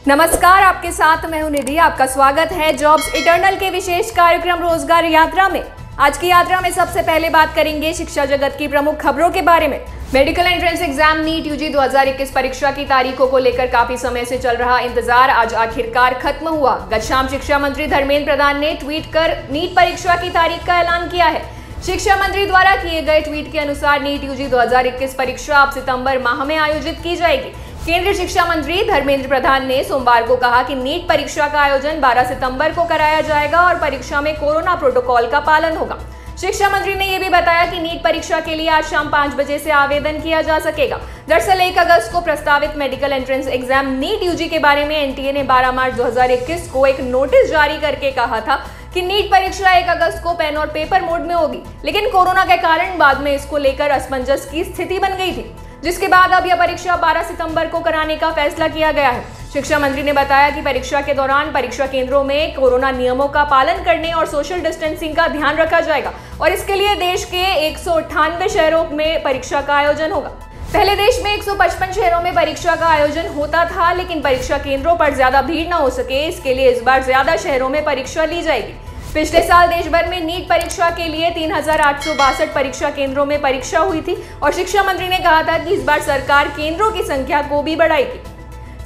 नमस्कार, आपके साथ मैं हूं निधि। आपका स्वागत है जॉब्स इटर्नल के विशेष कार्यक्रम रोजगार यात्रा में। आज की यात्रा में सबसे पहले बात करेंगे शिक्षा जगत की प्रमुख खबरों के बारे में। Medical entrance exam NEET UG 2021 परीक्षा की तारीखों को लेकर काफी समय से चल रहा इंतजार आज आखिरकार खत्म हुआ। गत शाम शिक्षा मंत्री धर्मेंद्र प्रधान ने ट्वीट कर नीट परीक्षा की तारीख का ऐलान किया है। शिक्षा मंत्री द्वारा किए गए ट्वीट के अनुसार नीट यूजी 2021 परीक्षा अब सितंबर माह में आयोजित की जाएगी। केंद्रीय शिक्षा मंत्री धर्मेंद्र प्रधान ने सोमवार को कहा कि नीट परीक्षा का आयोजन 12 सितंबर को कराया जाएगा और परीक्षा में कोरोना प्रोटोकॉल का पालन होगा। शिक्षा मंत्री ने यह भी बताया कि नीट परीक्षा के लिए आज शाम 5 बजे से आवेदन किया जा सकेगा। दरअसल 1 अगस्त को प्रस्तावित medical entrance exam NEET UG के बारे में एनटीए ने 12 मार्च 2021 को एक नोटिस जारी करके कहा था कि नीट परीक्षा 1 अगस्त को पेन और पेपर मोड में होगी, लेकिन कोरोना के कारण बाद में इसको लेकर असमंजस की स्थिति बन गई थी, जिसके बाद अब यह परीक्षा 12 सितंबर को कराने का फैसला किया गया है। शिक्षा मंत्री ने बताया कि परीक्षा के दौरान परीक्षा केंद्रों में कोरोना नियमों का पालन करने और सोशल डिस्टेंसिंग का ध्यान रखा जाएगा और इसके लिए देश के 198 शहरों में परीक्षा का आयोजन होगा। पहले देश में 155 शहरों में परीक्षा का आयोजन होता था, लेकिन परीक्षा केंद्रों पर ज्यादा भीड़ न हो सके, इसके लिए इस बार ज्यादा शहरों में परीक्षा ली जाएगी। पिछले साल देश भर में नीट परीक्षा के लिए 3862 परीक्षा केंद्रों में परीक्षा हुई थी और शिक्षा मंत्री ने कहा था कि इस बार सरकार केंद्रों की संख्या को भी बढ़ाएगी।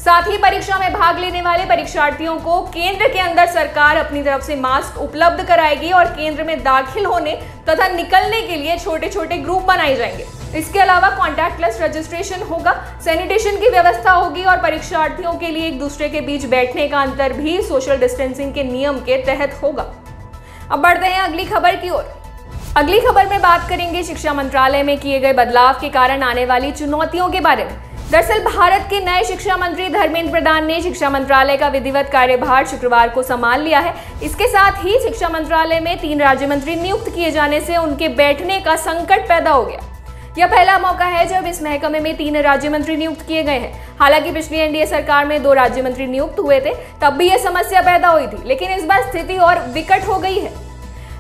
साथ ही परीक्षा में भाग लेने वाले परीक्षार्थियों को केंद्र के अंदर सरकार अपनी तरफ से मास्क उपलब्ध कराएगी और केंद्र में दाखिल होने तथा निकलने के लिए छोटे छोटे ग्रुप बनाए जाएंगे। इसके अलावा कॉन्टैक्टलेस रजिस्ट्रेशन होगा, सैनिटेशन की व्यवस्था होगी और परीक्षार्थियों के लिए एक दूसरे के बीच बैठने का अंतर भी सोशल डिस्टेंसिंग के नियम के तहत होगा। अब बढ़ते हैं अगली खबर की ओर। अगली खबर में बात करेंगे शिक्षा मंत्रालय में किए गए बदलाव के कारण आने वाली चुनौतियों के बारे में। दरअसल भारत के नए शिक्षा मंत्री धर्मेंद्र प्रधान ने शिक्षा मंत्रालय का विधिवत कार्यभार शुक्रवार को संभाल लिया है। इसके साथ ही शिक्षा मंत्रालय में 3 राज्य मंत्री नियुक्त किए जाने से उनके बैठने का संकट पैदा हो गया। यह पहला मौका है जब इस महकमे में 3 राज्य मंत्री नियुक्त किए गए हैं। हालांकि पिछली एनडीए सरकार में 2 राज्य मंत्री नियुक्त हुए थे, तब भी यह समस्या पैदा हुई थी, लेकिन इस बार स्थिति और विकट हो गई है।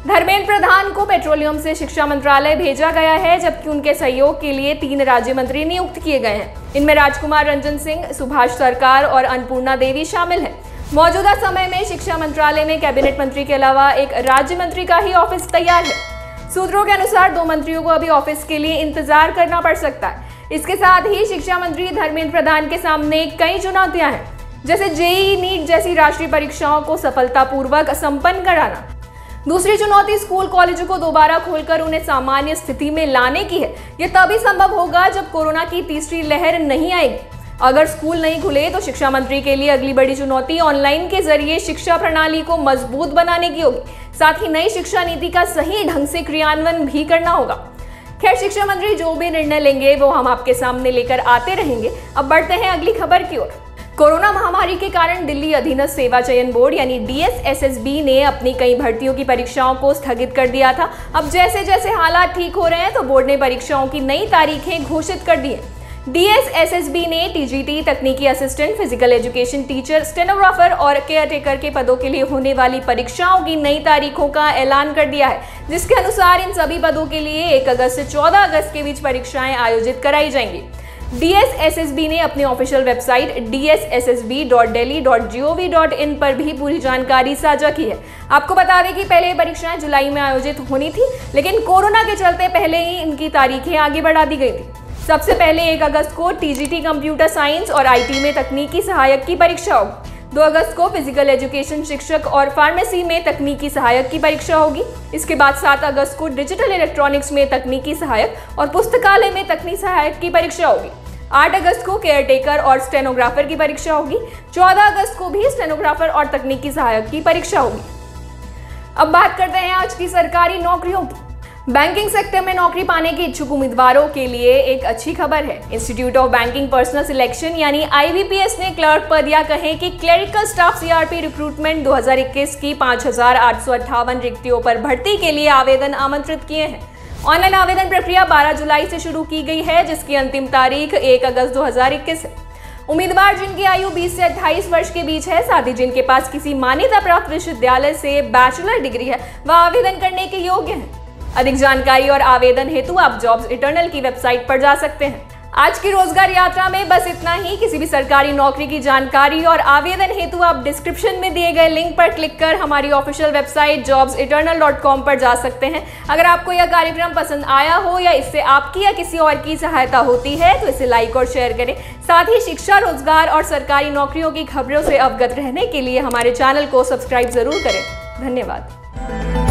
धर्मेंद्र प्रधान को पेट्रोलियम से शिक्षा मंत्रालय भेजा गया है, जबकि उनके सहयोग के लिए 3 राज्य मंत्री नियुक्त किए गए हैं। इनमें राजकुमार रंजन सिंह, सुभाष सरकार और अन्नपूर्णा देवी शामिल हैं। मौजूदा समय में शिक्षा मंत्रालय में कैबिनेट मंत्री के अलावा एक राज्य मंत्री का ही ऑफिस तैयार है। सूत्रों के अनुसार 2 मंत्रियों को अभी ऑफिस के लिए इंतजार करना पड़ सकता है। इसके साथ ही शिक्षा मंत्री धर्मेंद्र प्रधान के सामने कई चुनौतियां हैं, जैसे जेईई नीट जैसी राष्ट्रीय परीक्षाओं को सफलतापूर्वक संपन्न कराना। दूसरी चुनौती स्कूल कॉलेजों को दोबारा खोलकर उन्हें सामान्य स्थिति में लाने की है। यह तभी संभव होगा जब कोरोना की तीसरी लहर नहीं आएगी। अगर स्कूल नहीं खुले तो शिक्षा मंत्री के लिए अगली बड़ी चुनौती ऑनलाइन के जरिए शिक्षा प्रणाली को मजबूत बनाने की होगी। साथ ही नई शिक्षा नीति का सही ढंग से क्रियान्वयन भी करना होगा। खैर, शिक्षा मंत्री जो भी निर्णय लेंगे वो हम आपके सामने लेकर आते रहेंगे। अब बढ़ते हैं अगली खबर की ओर। कोरोना महामारी के कारण दिल्ली अधीनस्थ सेवा चयन बोर्ड यानी DSSSB ने अपनी कई भर्तियों की परीक्षाओं को स्थगित कर दिया था। अब जैसे जैसे हालात ठीक हो रहे हैं तो बोर्ड ने परीक्षाओं की नई तारीखें घोषित कर दी है। DSSSB ने TGT, तकनीकी assistant, physical education teacher, stenographer और केयरटेकर के पदों के लिए होने वाली परीक्षाओं की नई तारीखों का ऐलान कर दिया है, जिसके अनुसार इन सभी पदों के लिए 1 अगस्त से 14 अगस्त के बीच परीक्षाएं आयोजित कराई जाएंगी। DSSSB ने अपनी ऑफिशियल वेबसाइट dssb.delhi.gov.in पर भी पूरी जानकारी साझा की है। आपको बता दें कि पहले परीक्षाएं जुलाई में आयोजित होनी थी, लेकिन कोरोना के चलते पहले ही इनकी तारीखें आगे बढ़ा दी गई थी। सबसे पहले 1 अगस्त को TGT कंप्यूटर साइंस और IT में तकनीकी सहायक की परीक्षा होगी। 2 अगस्त को फिजिकल एजुकेशन शिक्षक और फार्मेसी में तकनीकी सहायक की परीक्षा होगी। इसके बाद 7 अगस्त को डिजिटल इलेक्ट्रॉनिक्स में तकनीकी सहायक और पुस्तकालय में तकनीकी सहायक की परीक्षा होगी। 8 अगस्त को केयरटेकर और स्टेनोग्राफर की परीक्षा होगी। 14 अगस्त को भी स्टेनोग्राफर और तकनीकी सहायक की परीक्षा होगी। अब बात करते हैं आज की सरकारी नौकरियों की। बैंकिंग सेक्टर में नौकरी पाने के इच्छुक उम्मीदवारों के लिए एक अच्छी खबर है। Institute of banking personal selection यानी IBPS ने क्लर्क पद या कहें कि क्लरिकल स्टाफ CRP रिक्रूटमेंट 2021 की 5858 रिक्तियों पर भर्ती के लिए आवेदन आमंत्रित किए हैं। ऑनलाइन आवेदन प्रक्रिया 12 जुलाई से शुरू की गई है, जिसकी अंतिम तारीख 1 अगस्त 2021 है। उम्मीदवार जिनकी आयु 20 से 28 वर्ष के बीच है, साथ ही जिनके पास किसी मान्यता प्राप्त विश्वविद्यालय से बैचलर डिग्री है, वह आवेदन करने के योग्य हैं। अधिक जानकारी और आवेदन हेतु आप जॉब्स इटर्नल की वेबसाइट पर जा सकते हैं। आज की रोजगार यात्रा में बस इतना ही। किसी भी सरकारी नौकरी की जानकारी और आवेदन हेतु आप डिस्क्रिप्शन में दिए गए लिंक पर क्लिक कर हमारी ऑफिशियल वेबसाइट jobseternal.com पर जा सकते हैं। अगर आपको यह कार्यक्रम पसंद आया हो या इससे आपकी या किसी और की सहायता होती है तो इसे लाइक और शेयर करें। साथ ही शिक्षा, रोजगार और सरकारी नौकरियों की खबरों से अवगत रहने के लिए हमारे चैनल को सब्सक्राइब जरूर करें। धन्यवाद।